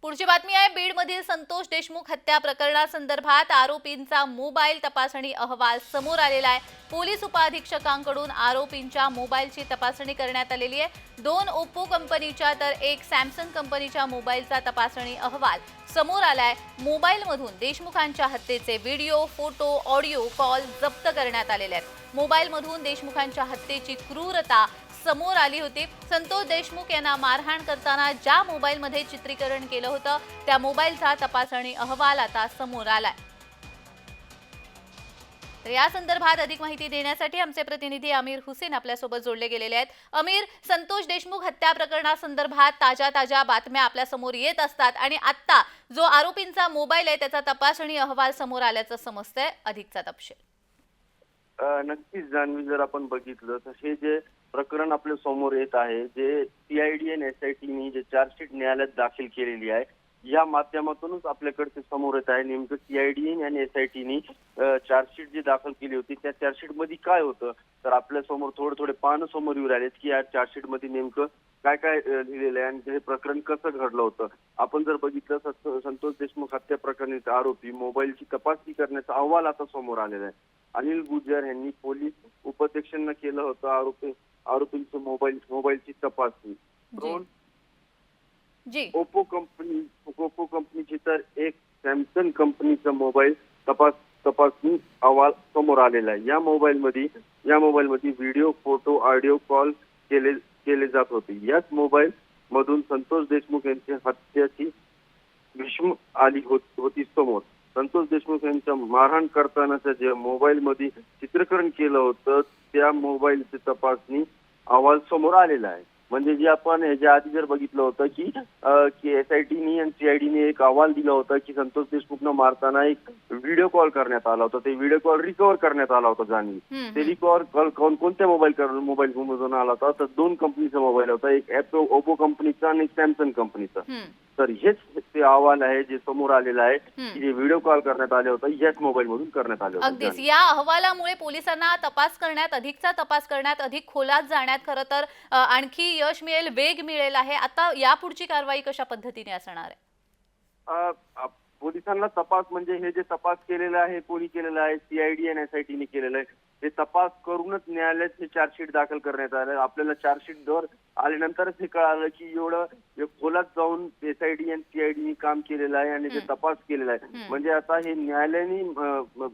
पुढची बातमी आहे बीडमधील संतोष देशमुख हत्या प्रकरणासंदर्भात आरोपींचा मोबाईल तपासणी अहवाल समोर आलेला आहे। पोलीस उपअधीक्षकांकडून आरोपींच्या मोबाईलची तपासणी करण्यात आलेली आहे। 2 ओप्पो कंपनीच्या तर 1 सॅमसंग कंपनीच्या मोबाईलचा तपासणी अहवाल समोर आलाय। मोबाईलमधून देशमुखांच्या हत्येचे व्हिडिओ, फोटो, ऑडिओ कॉल जप्त करण्यात आलेले आहेत। मोबाईलमधून देशमुखांच्या हत्येची क्रूरता समोर आली होती। संतोष देशमुख यांना मारहाण करताना ज्या मोबाईलमध्ये चित्रीकरण केलं होतं त्या मोबाईलचा तपासणी अहवाल आता समोर आलाय। तर या संदर्भात अधिक माहिती देण्यासाठी आमचे प्रतिनिधी अमीर हुसेन आपल्यासोबत जोडले गेलेले आहेत। अमीर, संतोष देशमुख हत्या प्रकरणासंदर्भात ताज्या बातम्या आपल्या समोर येत असतात आणि आता जो आरोपींचा मोबाईल आहे त्याचा तपासणी अहवाल समोर आल्याचं समजतंय। अधिकचा तपशील नक्कीच जान्हवी, जर आपण बघितलं तर हे जे प्रकरण आपल्या समोर येत आहे, जे सीआयडी आणि एसआयटीने जे चार्जशीट न्यायालयात दाखल केलेली आहे, या माध्यमातूनच आपल्याकडे समोर येत आहे नेमकं सीआयडी आणि एसआयटीने चार्जशीट जी दाखल केली होती त्या चार्जशीट मध्ये काय होतं। तर आपल्या समोर थोडे पानं समोर येऊ राहिलेत की या चार्जशीट मध्ये नेमकं काय काय लिहिलेलं आहे आणि हे प्रकरण कसं घडलं होतं। आपण जर बघितलं तर संतोष देशमुख हत्या प्रकरणाचे आरोपी मोबाईलची तपासणी करण्याचा अहवाल आता समोर आलेला आहे। अनिल गुजर यांनी पोलीस उपाध्यक्षांना केलं होतं आरोपींचं मोबाईलची तपासणी। ओप्पो कंपनीची तर 1 सॅमसंग कंपनीचा मोबाईल तपासणी अहवाल समोर आलेला आहे। या मोबाईल मध्ये व्हिडिओ, फोटो, ऑडिओ कॉल केले जात होते। याच मोबाईल मधून संतोष देशमुख यांच्या हत्येची भीष्म आली होती समोर। संतोष देशमुख यांच्या मारहाण करतानाच्या जे मोबाईल मध्ये चित्रीकरण केलं होतं त्या मोबाईलची तपासणी अहवाल समोर आलेला आहे। म्हणजे जे आपण ह्याच्या आधी जर बघितलं होतं की एसआयटीने आणि सीआयडीने एक अहवाल दिला होता की संतोष देशमुखला मारताना एक व्हिडिओ कॉल करण्यात आला होता, ते व्हिडिओ कॉल रिकव्हर करण्यात आला होता जान्हवी। ते रिकव्हर कॉल कोणत्या मोबाईल मधून आला होता तर 2 कंपनीचा मोबाईल होता, एक ओप्पो कंपनीचा आणि एक सॅमसंग कंपनीचा। तर हेच ते अहवाल आहे जे समोर आलेलं आहे की जे व्हिडिओ कॉल करण्यात आले होते याच मोबाईल मधून करण्यात आले होते। अगदीच या अहवालामुळे पोलिसांना अधिकचा तपास करण्यात अधिक खोलात जाण्यात खरं तर आणखी यश मिळेल, वेग मिळेल आहे। आता यापुढची कारवाई कशा पद्धतीने असणार आहे? पोलिसांना तपास म्हणजे हे जे तपास केलेला आहे कोणी केलेला आहे, सीआयडी आणि एसआयटीने केलेलं आहे। हे तपास करूनच न्यायालयात हे चार्जशीट दाखल करण्यात आलं। आपल्याला चार्जशीटवर आल्यानंतरच हे कळालं की एवढं खोलात जाऊन एसआयडी आणि सीआयडीने काम केलेलं आहे आणि ते तपास केलेला आहे। म्हणजे आता हे न्यायालयाने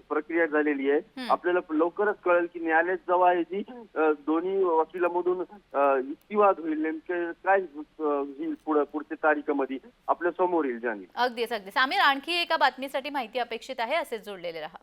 प्रक्रिया झालेली आहे। आपल्याला लवकरच कळेल की न्यायालयात जेव्हा ह्याची दोन्ही वकिलांमधून युक्तिवाद होईल, नेमके काय होईल पुढच्या तारीखामध्ये आपल्या समोर येईल जाणीव। अगदीच आमिर, आणखी एका बातमीसाठी माहिती अपेक्षित आहे, असेच जोडलेले रहा।